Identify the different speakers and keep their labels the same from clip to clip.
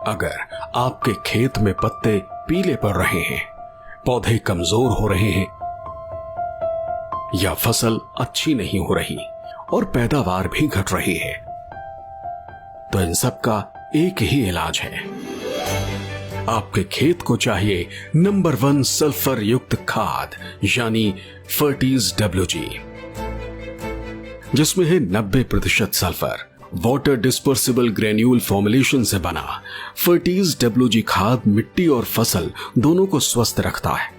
Speaker 1: अगर आपके खेत में पत्ते पीले पड़ रहे हैं, पौधे कमजोर हो रहे हैं या फसल अच्छी नहीं हो रही और पैदावार भी घट रही है, तो इन सब का एक ही इलाज है। आपके खेत को चाहिए नंबर 1 सल्फर युक्त खाद यानी फर्टीज WG, जिसमें है 90% sulphur. Water dispersible granule formulation से बना फर्टीज WG खाद मिट्टी और फसल दोनों को स्वस्थ रखता है।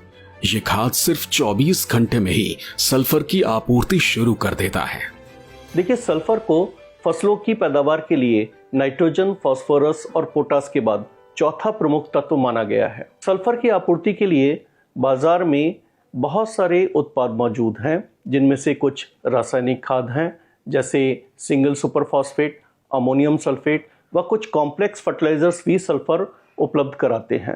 Speaker 1: ये खाद सिर्फ 24 घंटे में ही सल्फर की आपूर्ति शुरू कर देता है।
Speaker 2: देखिए, सल्फर को फसलों की पैदावार के लिए नाइट्रोजन, फास्फोरस और पोटास के बाद चौथा प्रमुख तत्व माना गया है। सल्फर की आपूर्ति के लिए बाजार में बहुत सारे उत्पाद मौजूद हैं, जिनमें से कुछ रासायनिक खाद हैं जैसे single super phosphate, ammonium sulphate व कुछ कॉम्प्लेक्स फर्टिलाइजर्स भी सल्फर उपलब्ध कराते हैं।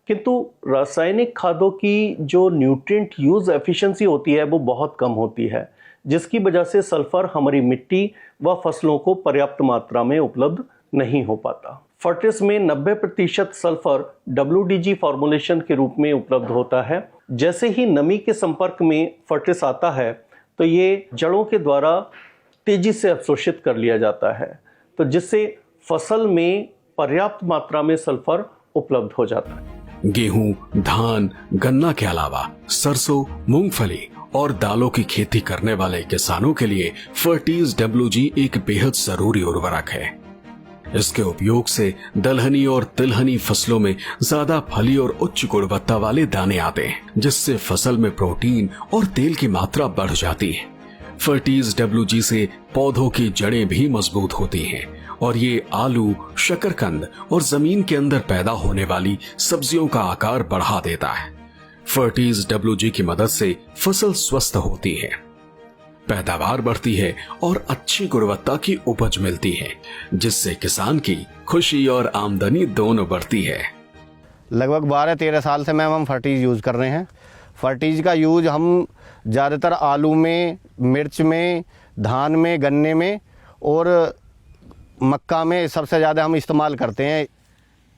Speaker 2: किंतु रासायनिक खादों की जो न्यूट्रिएंट यूज एफिशिएंसी होती है वो बहुत कम होती है, जिसकी वजह से सल्फर हमारी मिट्टी व फसलों को पर्याप्त मात्रा में उपलब्ध नहीं हो पाता। फर्टिस में 90% सल्फर WDG फॉर्मुलेशन के रूप में उपलब्ध होता है। जैसे ही नमी के संपर्क में फर्टिस आता है तो ये जड़ों के द्वारा तेजी से अवशोषित कर लिया जाता है, तो जिससे फसल में पर्याप्त मात्रा में सल्फर उपलब्ध हो जाता है।
Speaker 1: गेहूं, धान, गन्ना के अलावा सरसों, मूंगफली और दालों की खेती करने वाले किसानों के लिए फर्टीज WG एक बेहद जरूरी उर्वरक है। इसके उपयोग से दलहनी और तिलहनी फसलों में ज्यादा फली और उच्च गुणवत्ता वाले दाने आते हैं, जिससे फसल में प्रोटीन और तेल की मात्रा बढ़ जाती है। फर्टीज WG से पौधों की जड़ें भी मजबूत होती हैं और ये आलू, शकरकंद और जमीन के अंदर पैदा होने वाली सब्जियों का आकार बढ़ा देता है। फर्टीज WG की मदद से फसल स्वस्थ होती है, पैदावार बढ़ती है और अच्छी गुणवत्ता की उपज मिलती है, जिससे किसान की खुशी और आमदनी दोनों बढ़ती है।
Speaker 3: लगभग 12-13 साल से मैम हम फर्टीज यूज़ कर रहे हैं। फर्टीज का यूज हम ज़्यादातर आलू में, मिर्च में, धान में, गन्ने में और मक्का में सबसे ज़्यादा हम इस्तेमाल करते हैं।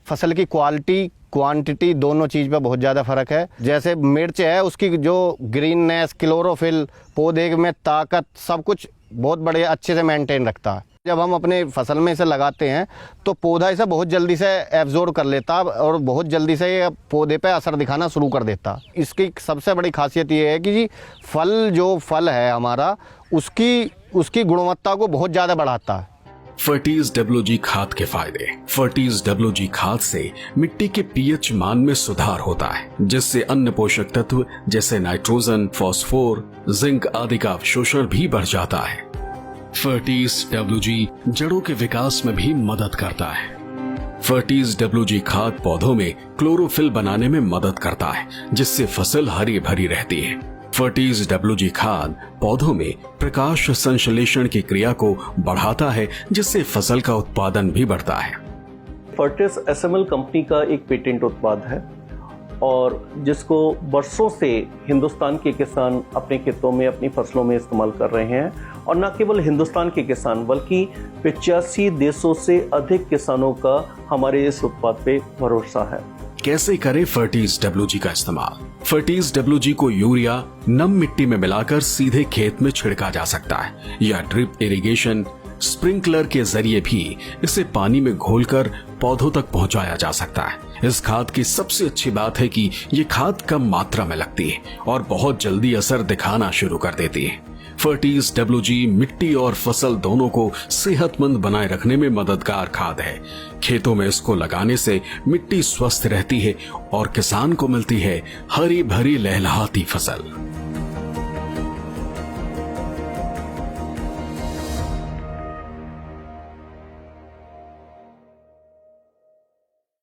Speaker 3: फसल की क्वालिटी, क्वांटिटी दोनों चीज़ पे बहुत ज़्यादा फ़र्क है। जैसे मिर्च है, उसकी जो ग्रीननेस, क्लोरोफिल, पौधे में ताकत, सब कुछ बहुत बढ़िया अच्छे से मेंटेन रखता है। जब हम अपने फसल में इसे लगाते हैं तो पौधा इसे बहुत जल्दी से एब्जॉर्ब कर लेता और बहुत जल्दी से ये पौधे पे असर दिखाना शुरू कर देता। इसकी सबसे बड़ी खासियत ये है कि जी फल है हमारा, उसकी गुणवत्ता को बहुत ज़्यादा बढ़ाता है।
Speaker 1: फर्टीज WG खाद के फायदे। फर्टीज WG खाद से मिट्टी के pH मान में सुधार होता है, जिससे अन्य पोषक तत्व जैसे नाइट्रोजन, फॉस्फोर, जिंक आदि का अवशोषण भी बढ़ जाता है। फर्टीज WG जड़ों के विकास में भी मदद करता है। फर्टीज WG खाद पौधों में क्लोरोफिल बनाने में मदद करता है, जिससे फसल हरी भरी रहती है। फर्टीज WG खाद पौधों में प्रकाश संश्लेषण की क्रिया को बढ़ाता है, जिससे फसल का उत्पादन भी बढ़ता है।
Speaker 2: फर्टिस SML कंपनी का एक पेटेंट उत्पाद है और जिसको वर्षों से हिंदुस्तान के किसान अपने खेतों में, अपनी फसलों में इस्तेमाल कर रहे हैं। और न केवल हिंदुस्तान के किसान बल्कि 85 देशों से अधिक किसानों का हमारे इस उत्पाद पे भरोसा है।
Speaker 1: कैसे करें फर्टीज WG का इस्तेमाल? फर्टीज WG को यूरिया नम मिट्टी में मिलाकर सीधे खेत में छिड़का जा सकता है या ड्रिप इरिगेशन, स्प्रिंकलर के जरिए भी इसे पानी में घोलकर पौधों तक पहुंचाया जा सकता है। इस खाद की सबसे अच्छी बात है कि ये खाद कम मात्रा में लगती है और बहुत जल्दी असर दिखाना शुरू कर देती है। फर्टीज WG मिट्टी और फसल दोनों को सेहतमंद बनाए रखने में मददगार खाद है। खेतों में इसको लगाने से मिट्टी स्वस्थ रहती है और किसान को मिलती है हरी भरी लहलहाती फसल।